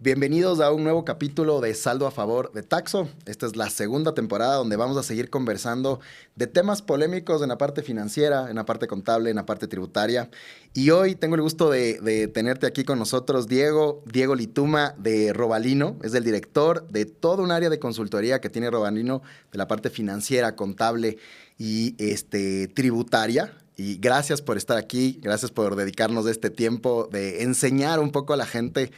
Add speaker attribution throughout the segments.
Speaker 1: Bienvenidos a un nuevo capítulo de Saldo a Favor de Taxo. Esta es la segunda temporada donde vamos a seguir conversando de temas polémicos en la parte financiera, en la parte contable, en la parte tributaria. Y hoy tengo el gusto de tenerte aquí con nosotros, Diego Lituma de Robalino. Es el director de todo un área de consultoría que tiene Robalino de la parte financiera, contable y tributaria. Y gracias por estar aquí, gracias por dedicarnos este tiempo de enseñar un poco a la gente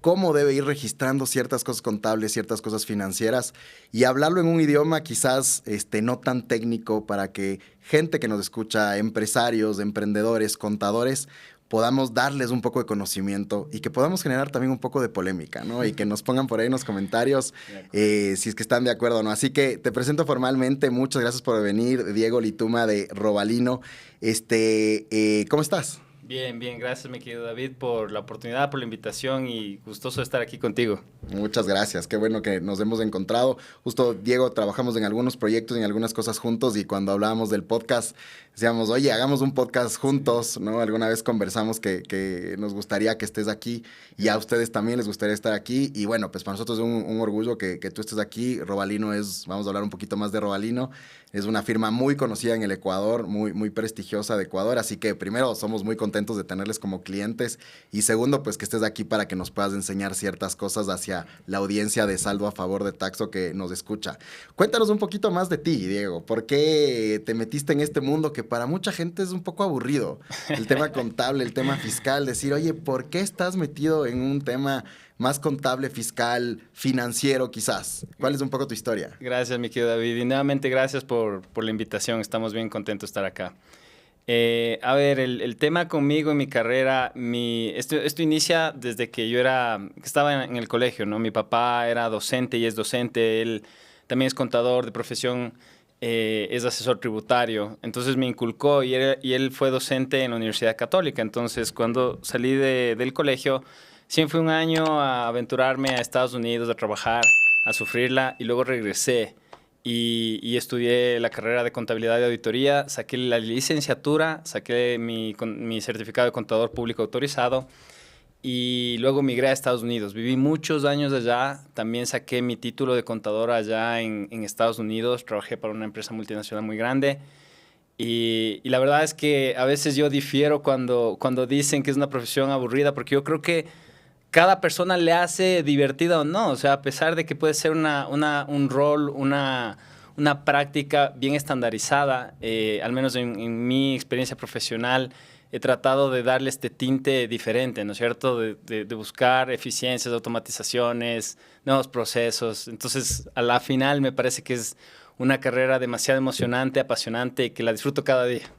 Speaker 1: cómo debe ir registrando ciertas cosas contables, ciertas cosas financieras y hablarlo en un idioma quizás no tan técnico para que gente que nos escucha, empresarios, emprendedores, contadores, podamos darles un poco de conocimiento y que podamos generar también un poco de polémica, ¿no? Y que nos pongan por ahí en los comentarios si es que están de acuerdo o no. Así que te presento formalmente. Muchas gracias por venir, Diego Lituma de Robalino. ¿Cómo estás?
Speaker 2: Bien, bien, gracias mi querido David por la oportunidad, por la invitación y gustoso de estar aquí contigo.
Speaker 1: Muchas gracias, qué bueno que nos hemos encontrado. Justo, Diego, trabajamos en algunos proyectos, en algunas cosas juntos y cuando hablábamos del podcast decíamos, oye, hagamos un podcast juntos, ¿no? Alguna vez conversamos que nos gustaría que estés aquí y a ustedes también les gustaría estar aquí y bueno, pues para nosotros es un orgullo que tú estés aquí. Robalino vamos a hablar un poquito más de Robalino, es una firma muy conocida en el Ecuador, muy prestigiosa de Ecuador, así que primero somos muy contentos de tenerles como clientes y segundo, pues que estés aquí para que nos puedas enseñar ciertas cosas hacia la audiencia de Saldo a Favor de Taxo que nos escucha. Cuéntanos un poquito más de ti, Diego. ¿Por qué te metiste en este mundo que para mucha gente es un poco aburrido? El tema contable, el tema fiscal, decir, oye, ¿por qué estás metido en un tema más contable, fiscal, financiero quizás? ¿Cuál es un poco tu historia?
Speaker 2: Gracias mi querido David y nuevamente gracias por la invitación, estamos bien contentos de estar acá. A ver, el tema conmigo en mi carrera, esto inicia desde que estaba en el colegio, ¿no? Mi papá era docente y es docente, él también es contador de profesión, es asesor tributario, entonces me inculcó y él fue docente en la Universidad Católica, entonces cuando salí del colegio, siempre fui un año a aventurarme a Estados Unidos, a trabajar, a sufrirla y luego regresé. Y estudié la carrera de contabilidad y auditoría, saqué la licenciatura, saqué mi certificado de contador público autorizado y luego migré a Estados Unidos. Viví muchos años allá, también saqué mi título de contador allá en Estados Unidos, trabajé para una empresa multinacional muy grande y la verdad es que a veces yo difiero cuando dicen que es una profesión aburrida porque yo creo que cada persona le hace divertida o no. O sea, a pesar de que puede ser un rol, una práctica bien estandarizada, al menos en mi experiencia profesional, he tratado de darle este tinte diferente, ¿no es cierto? De buscar eficiencias, automatizaciones, nuevos procesos. Entonces, a la final me parece que es una carrera demasiado emocionante, apasionante y que la disfruto cada día.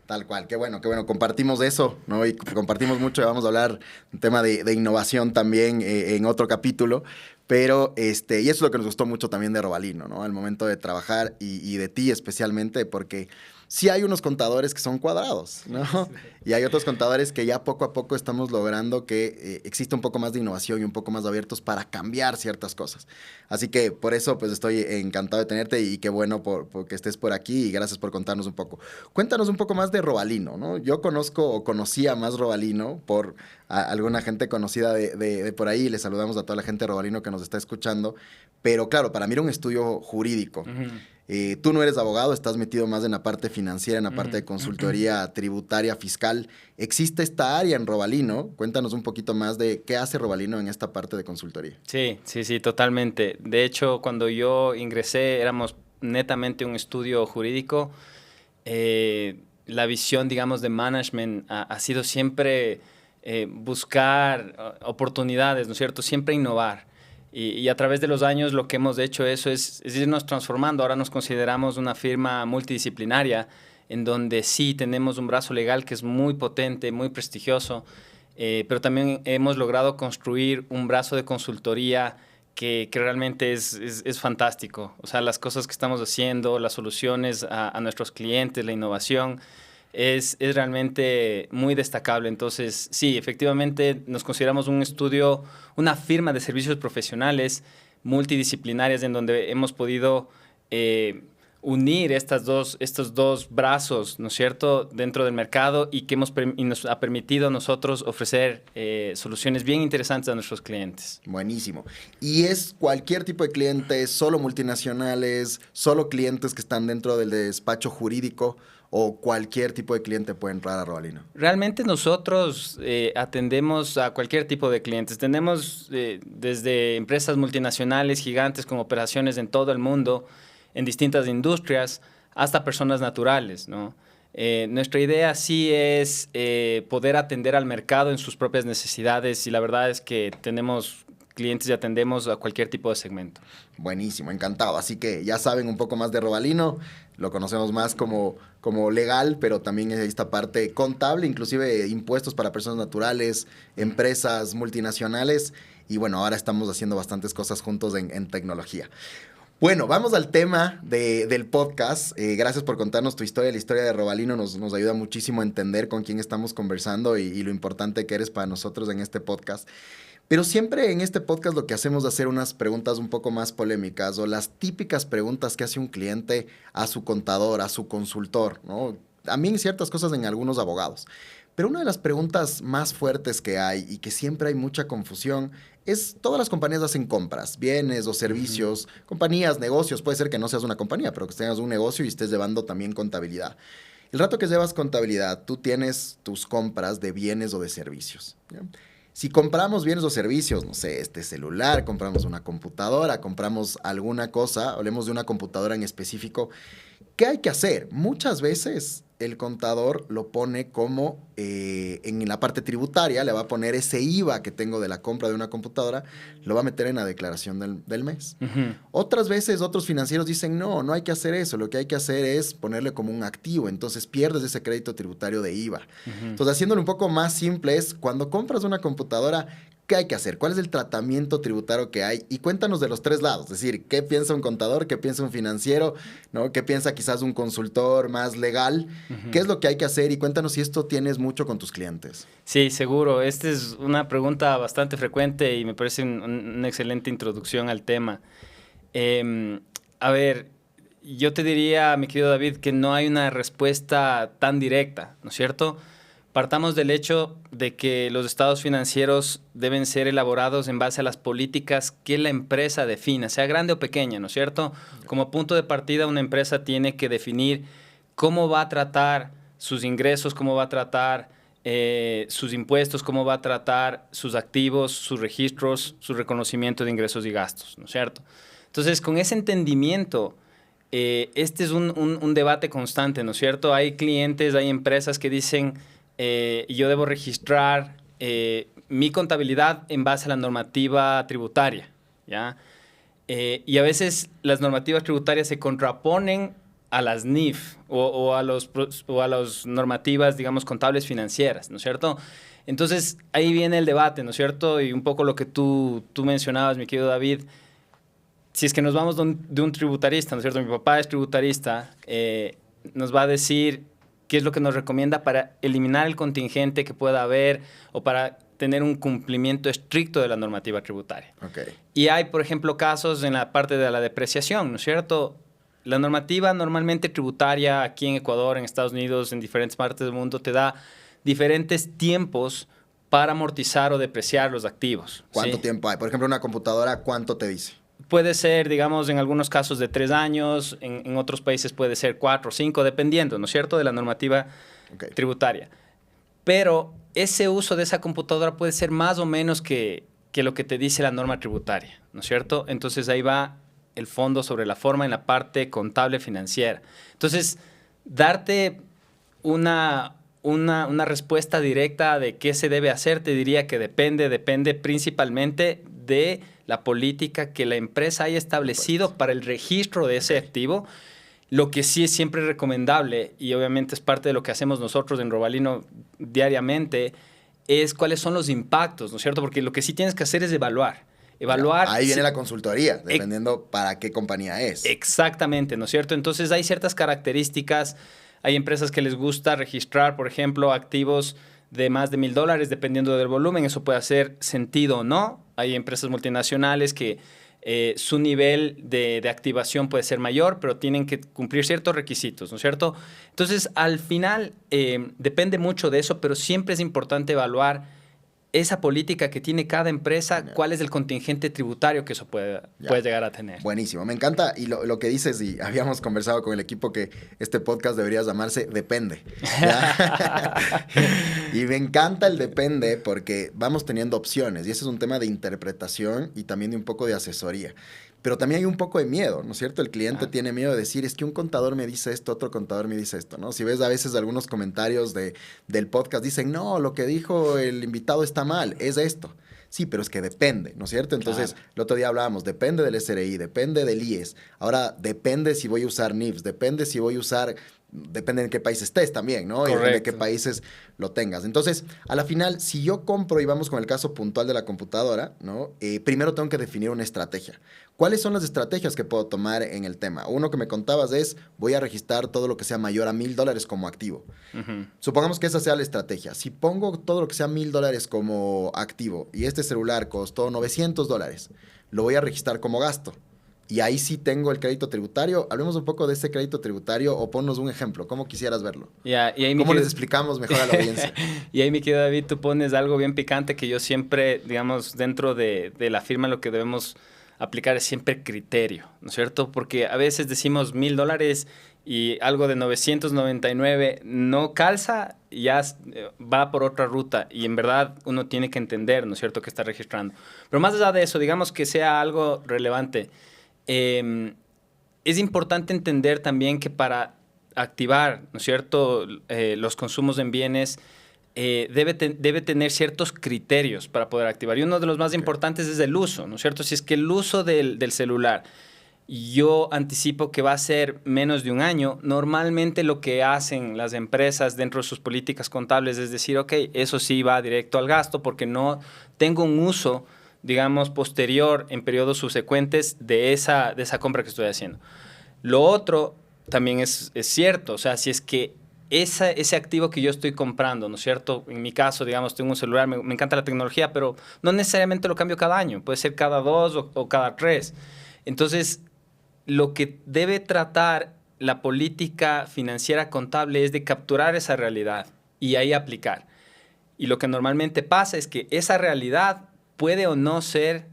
Speaker 1: Tal cual, qué bueno, compartimos eso, ¿no? Y compartimos mucho, vamos a hablar un tema de innovación también en otro capítulo, pero y eso es lo que nos gustó mucho también de Robalino, ¿no? Al momento de trabajar y de ti especialmente, porque sí hay unos contadores que son cuadrados, ¿no? Sí. Y hay otros contadores que ya poco a poco estamos logrando que exista un poco más de innovación y un poco más abiertos para cambiar ciertas cosas. Así que por eso pues estoy encantado de tenerte y qué bueno por que estés por aquí y gracias por contarnos un poco. Cuéntanos un poco más de Robalino, ¿no? Yo conozco o conocía más Robalino por alguna gente conocida de por ahí. Le saludamos a toda la gente de Robalino que nos está escuchando. Pero claro, para mí era un estudio jurídico. Tú no eres abogado, estás metido más en la parte financiera, en la parte de consultoría tributaria, fiscal. ¿Existe esta área en Robalino? Cuéntanos un poquito más de qué hace Robalino en esta parte de consultoría.
Speaker 2: Sí, totalmente. De hecho, cuando yo ingresé, éramos netamente un estudio jurídico. La visión, digamos, de management ha sido siempre buscar oportunidades, ¿no es cierto? Siempre innovar. Y a través de los años lo que hemos hecho eso es irnos transformando. Ahora nos consideramos una firma multidisciplinaria en donde sí tenemos un brazo legal que es muy potente, muy prestigioso, pero también hemos logrado construir un brazo de consultoría que realmente es fantástico. O sea, las cosas que estamos haciendo, las soluciones a nuestros clientes, la innovación, es realmente muy destacable. Entonces, sí, efectivamente nos consideramos un estudio, una firma de servicios profesionales multidisciplinarias en donde hemos podido unir estos dos brazos, ¿no es cierto?, dentro del mercado y que y nos ha permitido a nosotros ofrecer soluciones bien interesantes a nuestros clientes.
Speaker 1: Buenísimo. ¿Y es cualquier tipo de clientes, solo multinacionales, solo clientes que están dentro del despacho jurídico o cualquier tipo de cliente puede entrar a Robalino?
Speaker 2: Realmente nosotros atendemos a cualquier tipo de clientes. Tenemos desde empresas multinacionales gigantes con operaciones en todo el mundo, en distintas industrias, hasta personas naturales, ¿no? Nuestra idea sí es poder atender al mercado en sus propias necesidades y la verdad es que tenemos clientes y atendemos a cualquier tipo de segmento.
Speaker 1: Buenísimo, encantado. Así que ya saben un poco más de Robalino, lo conocemos más como legal, pero también hay esta parte contable, inclusive impuestos para personas naturales, empresas multinacionales y bueno, ahora estamos haciendo bastantes cosas juntos en tecnología. Bueno, vamos al tema del podcast. Gracias por contarnos tu historia. La historia de Robalino nos ayuda muchísimo a entender con quién estamos conversando y lo importante que eres para nosotros en este podcast. Pero siempre en este podcast lo que hacemos es hacer unas preguntas un poco más polémicas o las típicas preguntas que hace un cliente a su contador, a su consultor, ¿no? También ciertas cosas en algunos abogados. Pero una de las preguntas más fuertes que hay y que siempre hay mucha confusión es todas las compañías hacen compras, bienes o servicios, compañías, negocios, puede ser que no seas una compañía, pero que tengas un negocio y estés llevando también contabilidad. El rato que llevas contabilidad, tú tienes tus compras de bienes o de servicios, ¿ya? Si compramos bienes o servicios, no sé, este celular, compramos una computadora, compramos alguna cosa, hablemos de una computadora en específico, ¿qué hay que hacer? Muchas veces el contador lo pone como en la parte tributaria, le va a poner ese IVA que tengo de la compra de una computadora, lo va a meter en la declaración del mes.
Speaker 2: Uh-huh.
Speaker 1: Otras veces otros financieros dicen, no hay que hacer eso, lo que hay que hacer es ponerle como un activo, entonces pierdes ese crédito tributario de IVA.
Speaker 2: Uh-huh.
Speaker 1: Entonces, haciéndolo un poco más simple es, cuando compras una computadora, ¿qué hay que hacer? ¿Cuál es el tratamiento tributario que hay? Y cuéntanos de los tres lados, es decir, ¿qué piensa un contador? ¿Qué piensa un financiero? ¿No? ¿Qué piensa quizás un consultor más legal?
Speaker 2: Uh-huh.
Speaker 1: ¿Qué es lo que hay que hacer? Y cuéntanos si esto tienes mucho con tus clientes.
Speaker 2: Sí, seguro. Esta es una pregunta bastante frecuente y me parece una excelente introducción al tema. A ver, yo te diría, mi querido David, que no hay una respuesta tan directa, ¿no es cierto? Partamos del hecho de que los estados financieros deben ser elaborados en base a las políticas que la empresa defina, sea grande o pequeña, ¿no es cierto? Como punto de partida, una empresa tiene que definir cómo va a tratar sus ingresos, cómo va a tratar sus impuestos, cómo va a tratar sus activos, sus registros, su reconocimiento de ingresos y gastos, ¿no es cierto? Entonces, con ese entendimiento, este es un debate constante, ¿no es cierto? Hay clientes, hay empresas que dicen, yo debo registrar mi contabilidad en base a la normativa tributaria, ¿ya? Y a veces las normativas tributarias se contraponen a las NIF o a las normativas, digamos, contables financieras, ¿no es cierto? Entonces, ahí viene el debate, ¿no es cierto? Y un poco lo que tú mencionabas, mi querido David, si es que nos vamos de un tributarista, ¿no es cierto? Mi papá es tributarista, nos va a decir qué es lo que nos recomienda para eliminar el contingente que pueda haber o para tener un cumplimiento estricto de la normativa tributaria.
Speaker 1: Okay.
Speaker 2: Y hay, por ejemplo, casos en la parte de la depreciación, ¿no es cierto? La normativa normalmente tributaria aquí en Ecuador, en Estados Unidos, en diferentes partes del mundo, te da diferentes tiempos para amortizar o depreciar los activos.
Speaker 1: ¿Cuánto
Speaker 2: ¿sí?
Speaker 1: tiempo hay? Por ejemplo, una computadora, ¿cuánto te dice?
Speaker 2: Puede ser, digamos, en algunos casos de 3 años, en otros países puede ser 4 o 5, dependiendo, ¿no es cierto?, de la normativa tributaria. Pero ese uso de esa computadora puede ser más o menos que lo que te dice la norma tributaria, ¿no es cierto? Entonces ahí va el fondo sobre la forma en la parte contable financiera. Entonces, darte una respuesta directa de qué se debe hacer, te diría que depende principalmente de la política que la empresa haya establecido para el registro de ese activo. Lo que sí es siempre recomendable, y obviamente es parte de lo que hacemos nosotros en Robalino diariamente, es cuáles son los impactos, ¿no es cierto? Porque lo que sí tienes que hacer es evaluar.
Speaker 1: Ahí viene la consultoría, dependiendo para qué compañía es.
Speaker 2: Exactamente, ¿no es cierto? Entonces hay ciertas características. Hay empresas que les gusta registrar, por ejemplo, activos de más de $1,000, dependiendo del volumen. Eso puede hacer sentido o no. Hay empresas multinacionales que su nivel de activación puede ser mayor, pero tienen que cumplir ciertos requisitos, ¿no es cierto? Entonces, al final, depende mucho de eso, pero siempre es importante evaluar esa política que tiene cada empresa, cuál es el contingente tributario que eso puede llegar a tener.
Speaker 1: Buenísimo, me encanta. Y lo que dices, y habíamos conversado con el equipo que este podcast debería llamarse Depende. Y me encanta el depende porque vamos teniendo opciones. Y ese es un tema de interpretación y también de un poco de asesoría. Pero también hay un poco de miedo, ¿no es cierto? El cliente tiene miedo de decir, es que un contador me dice esto, otro contador me dice esto, ¿no? Si ves a veces algunos comentarios del podcast, dicen, no, lo que dijo el invitado está mal, es esto. Sí, pero es que depende, ¿no es cierto? Entonces, el otro día hablábamos, depende del SRI, depende del IES. Ahora, depende si voy a usar NIFS, depende si voy a usar... Depende de qué país estés también, ¿no?
Speaker 2: Correcto.
Speaker 1: Y depende de qué países lo tengas. Entonces, a la final, si yo compro y vamos con el caso puntual de la computadora, ¿no? Primero tengo que definir una estrategia. ¿Cuáles son las estrategias que puedo tomar en el tema? Uno que me contabas es, voy a registrar todo lo que sea mayor a $1,000 como activo. Supongamos que esa sea la estrategia. Si pongo todo lo que sea $1,000 como activo y este celular costó $900, lo voy a registrar como gasto. Y ahí sí tengo el crédito tributario. Hablemos un poco de ese crédito tributario o ponnos un ejemplo. ¿Cómo quisieras verlo?
Speaker 2: Y ahí
Speaker 1: ¿Cómo les explicamos mejor a la audiencia?
Speaker 2: Y ahí, mi querido David, tú pones algo bien picante que yo siempre, digamos, dentro de la firma lo que debemos aplicar es siempre criterio, ¿no es cierto? Porque a veces decimos $1,000 y algo de 999 no calza, ya va por otra ruta y en verdad uno tiene que entender, ¿no es cierto?, que está registrando. Pero más allá de eso, digamos que sea algo relevante. Es importante entender también que para activar, ¿no es cierto?, los consumos en bienes, debe tener ciertos criterios para poder activar. Y uno de los más importantes es el uso, ¿no es cierto? Si es que el uso del celular, yo anticipo que va a ser menos de un año, normalmente lo que hacen las empresas dentro de sus políticas contables es decir, ok, eso sí va directo al gasto porque no tengo un uso, digamos, posterior en periodos subsecuentes de esa compra que estoy haciendo. Lo otro también es cierto, o sea, si es que ese activo que yo estoy comprando, ¿no es cierto? En mi caso, digamos, tengo un celular, me encanta la tecnología, pero no necesariamente lo cambio cada año, puede ser cada 2 o cada 3. Entonces, lo que debe tratar la política financiera contable es de capturar esa realidad y ahí aplicar. Y lo que normalmente pasa es que esa realidad puede o no ser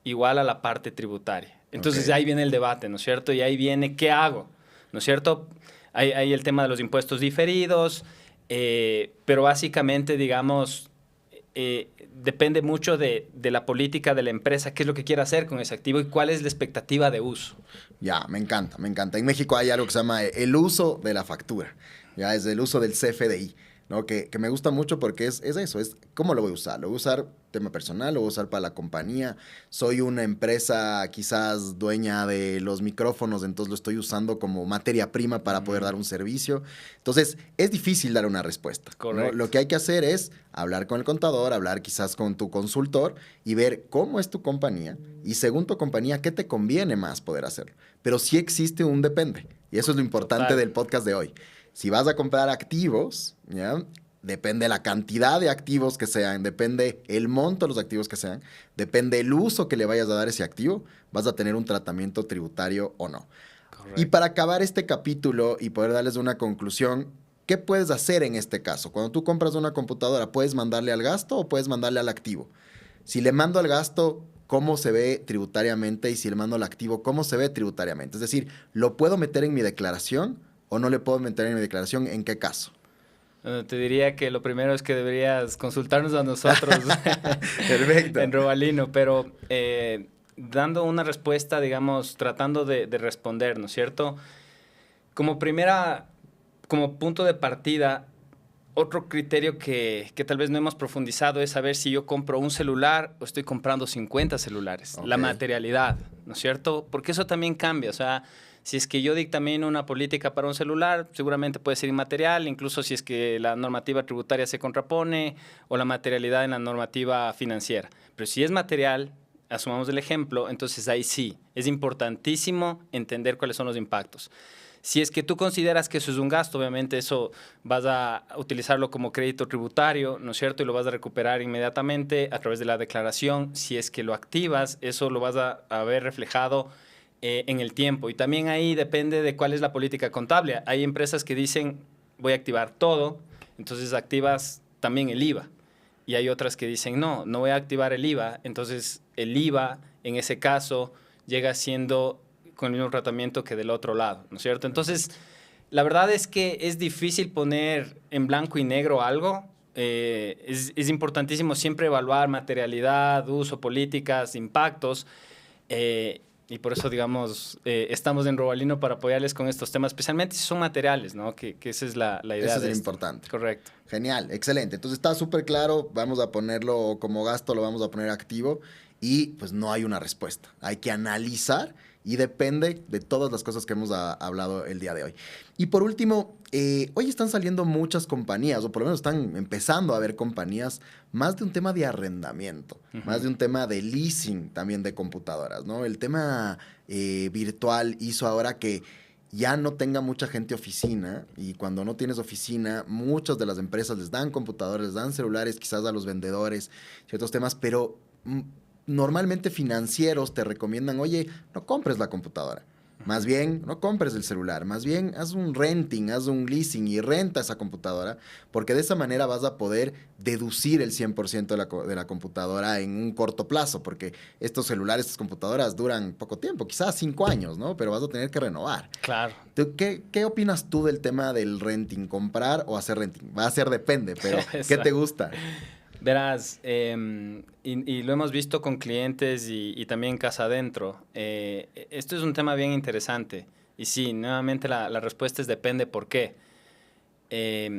Speaker 2: igual a la parte tributaria. Entonces, ahí viene el debate, ¿no es cierto? Y ahí viene, ¿qué hago? ¿No es cierto? Hay el tema de los impuestos diferidos, pero básicamente, digamos, depende mucho de la política de la empresa, qué es lo que quiere hacer con ese activo y cuál es la expectativa de uso.
Speaker 1: Ya, me encanta, me encanta. En México hay algo que se llama el uso de la factura, ya es el uso del CFDI. ¿No? Que me gusta mucho porque es eso, es cómo lo voy a usar. Lo voy a usar tema personal, lo voy a usar para la compañía. Soy una empresa quizás dueña de los micrófonos, entonces lo estoy usando como materia prima para poder dar un servicio. Entonces, es difícil dar una respuesta.
Speaker 2: Correcto.
Speaker 1: ¿No? Lo que hay que hacer es hablar con el contador, hablar quizás con tu consultor y ver cómo es tu compañía y según tu compañía, qué te conviene más poder hacerlo. Pero sí existe un depende. Y eso es lo importante del podcast de hoy. Si vas a comprar activos, ¿ya? Depende la cantidad de activos que sean, depende el monto de los activos que sean, depende el uso que le vayas a dar a ese activo, vas a tener un tratamiento tributario o no. Correcto. Y para acabar este capítulo y poder darles una conclusión, ¿qué puedes hacer en este caso? Cuando tú compras una computadora, ¿puedes mandarle al gasto o puedes mandarle al activo? Si le mando al gasto, ¿cómo se ve tributariamente? Y si le mando al activo, ¿cómo se ve tributariamente? Es decir, ¿lo puedo meter en mi declaración o no le puedo meter en mi declaración? ¿En qué caso?
Speaker 2: Te diría que lo primero es que deberías consultarnos a nosotros
Speaker 1: Perfecto.
Speaker 2: en Robalino, pero dando una respuesta, digamos, tratando de responder, ¿no es cierto? Como punto de partida, otro criterio que tal vez no hemos profundizado es saber si yo compro un celular o estoy comprando 50 celulares. Okay. La materialidad, ¿no es cierto? Porque eso también cambia, o sea, si es que yo dictamino una política para un celular, seguramente puede ser inmaterial, incluso si es que la normativa tributaria se contrapone o la materialidad en la normativa financiera. Pero si es material, asumamos el ejemplo, entonces ahí sí, es importantísimo entender cuáles son los impactos. Si es que tú consideras que eso es un gasto, obviamente eso vas a utilizarlo como crédito tributario, ¿no es cierto? Y lo vas a recuperar inmediatamente a través de la declaración. Si es que lo activas, eso lo vas a ver reflejado en el tiempo. Y también ahí depende de cuál es la política contable. Hay empresas que dicen, voy a activar todo, entonces activas también el IVA. Y hay otras que dicen, no, no voy a activar el IVA, entonces el IVA en ese caso llega siendo con el mismo tratamiento que del otro lado, ¿no es cierto? Entonces, la verdad es que es difícil poner en blanco y negro algo. Es importantísimo siempre evaluar materialidad, uso, políticas, impactos. Y por eso, digamos, estamos en Robalino para apoyarles con estos temas, especialmente si son materiales, ¿no? Que esa es la idea.
Speaker 1: Eso es
Speaker 2: de
Speaker 1: lo
Speaker 2: esto.
Speaker 1: importante.
Speaker 2: Correcto.
Speaker 1: Genial, excelente. Entonces está súper claro, vamos a ponerlo como gasto, lo vamos a poner activo y pues no hay una respuesta. Hay que analizar y depende de todas las cosas que hemos hablado el día de hoy. Y por último, hoy están saliendo muchas compañías, o por lo menos están empezando a haber compañías, más de un tema de arrendamiento, más de un tema de leasing también de computadoras, ¿no? El tema virtual hizo ahora que ya no tenga mucha gente oficina, y cuando no tienes oficina, muchas de las empresas les dan computadores, les dan celulares quizás a los vendedores, ciertos temas, pero normalmente financieros te recomiendan, oye, no compres la computadora. Más bien, no compres el celular. Más bien, haz un renting, haz un leasing y renta esa computadora, porque de esa manera vas a poder deducir el 100% de la computadora en un corto plazo, porque estos celulares, estas computadoras duran poco tiempo, quizás 5 años, ¿no? Pero vas a tener que renovar.
Speaker 2: Claro.
Speaker 1: ¿Qué opinas tú del tema del renting? ¿Comprar o hacer renting? Va a ser depende, pero ¿qué te gusta?
Speaker 2: Verás, y lo hemos visto con clientes y también casa adentro. Esto es un tema bien interesante. Y sí, nuevamente la respuesta es depende por qué.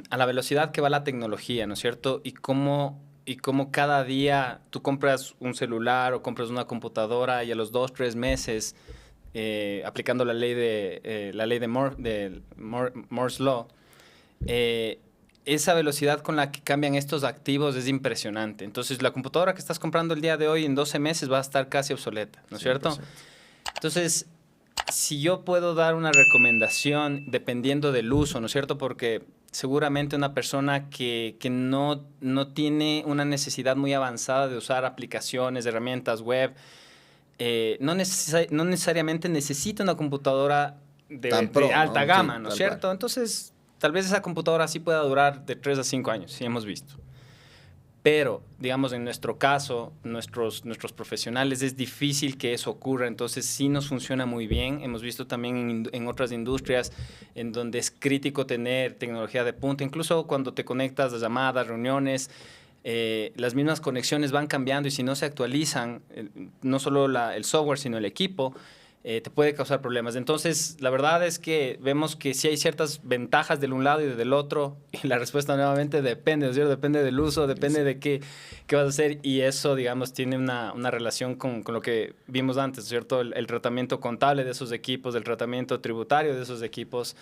Speaker 2: A la velocidad que va la tecnología, ¿no es cierto? Y cómo cada día tú compras un celular o compras una computadora y a los 2, 3 meses, aplicando la ley de Moore's Law, esa velocidad con la que cambian estos activos es impresionante. Entonces, la computadora que estás comprando el día de hoy en 12 meses va a estar casi obsoleta, ¿no es cierto? Entonces, si yo puedo dar una recomendación dependiendo del uso, ¿no es cierto? Porque seguramente una persona que no tiene una necesidad muy avanzada de usar aplicaciones, herramientas web, no necesariamente necesita una computadora de alta gama, ¿no es cierto? Entonces, tal vez esa computadora sí pueda durar de 3 a 5 años, sí hemos visto. Pero, digamos, en nuestro caso, nuestros profesionales, es difícil que eso ocurra. Entonces, sí nos funciona muy bien. Hemos visto también en otras industrias en donde es crítico tener tecnología de punta. Incluso cuando te conectas a llamadas, reuniones, las mismas conexiones van cambiando y si no se actualizan, no solo el software, sino el equipo, te puede causar problemas. Entonces, la verdad es que vemos que sí hay ciertas ventajas del un lado y del otro, y la respuesta nuevamente depende, ¿no es cierto? Depende del uso, depende de qué vas a hacer, y eso, digamos, tiene una relación con lo que vimos antes, ¿no es cierto? El tratamiento contable de esos equipos, el tratamiento tributario de esos equipos,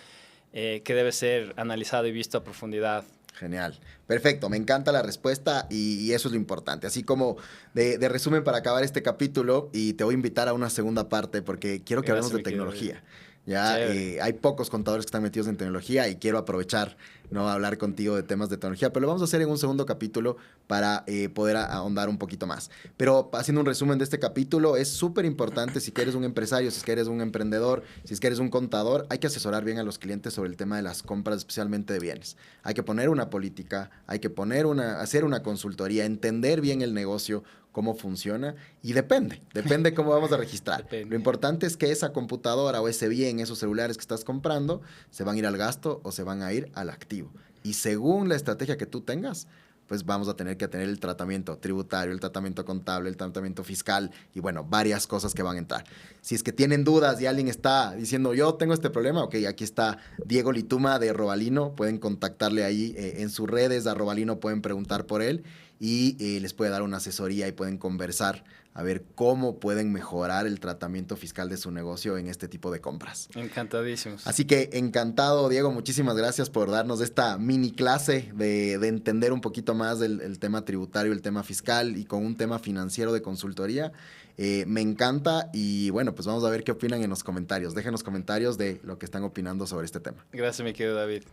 Speaker 2: que debe ser analizado y visto a profundidad.
Speaker 1: Genial. Perfecto, me encanta la respuesta y eso es lo importante. Así como de resumen para acabar este capítulo, y te voy a invitar a una segunda parte porque quiero que hablemos de tecnología. Ya hay pocos contadores que están metidos en tecnología y quiero aprovechar, ¿no?, hablar contigo de temas de tecnología, pero lo vamos a hacer en un segundo capítulo para poder ahondar un poquito más. Pero haciendo un resumen de este capítulo, es súper importante si eres un empresario, si eres un emprendedor, si eres un contador, hay que asesorar bien a los clientes sobre el tema de las compras, especialmente de bienes. Hay que poner una política, hay que hacer una consultoría, entender bien el negocio, cómo funciona, y depende cómo vamos a registrar.
Speaker 2: Depende.
Speaker 1: Lo importante es que esa computadora o ese bien, esos celulares que estás comprando, se van a ir al gasto o se van a ir al activo. Y según la estrategia que tú tengas, pues vamos a tener que tener el tratamiento tributario, el tratamiento contable, el tratamiento fiscal y bueno, varias cosas que van a entrar. Si es que tienen dudas y alguien está diciendo, yo tengo este problema, ok, aquí está Diego Lituma de Robalino, pueden contactarle ahí en sus redes, a Robalino pueden preguntar por él y les puede dar una asesoría y pueden conversar a ver cómo pueden mejorar el tratamiento fiscal de su negocio en este tipo de compras.
Speaker 2: Encantadísimos.
Speaker 1: Así que encantado, Diego, muchísimas gracias por darnos esta mini clase de entender un poquito más el tema tributario, el tema fiscal y con un tema financiero de consultoría. Me encanta y bueno, pues vamos a ver qué opinan en los comentarios. Dejen los comentarios de lo que están opinando sobre este tema.
Speaker 2: Gracias, mi querido David.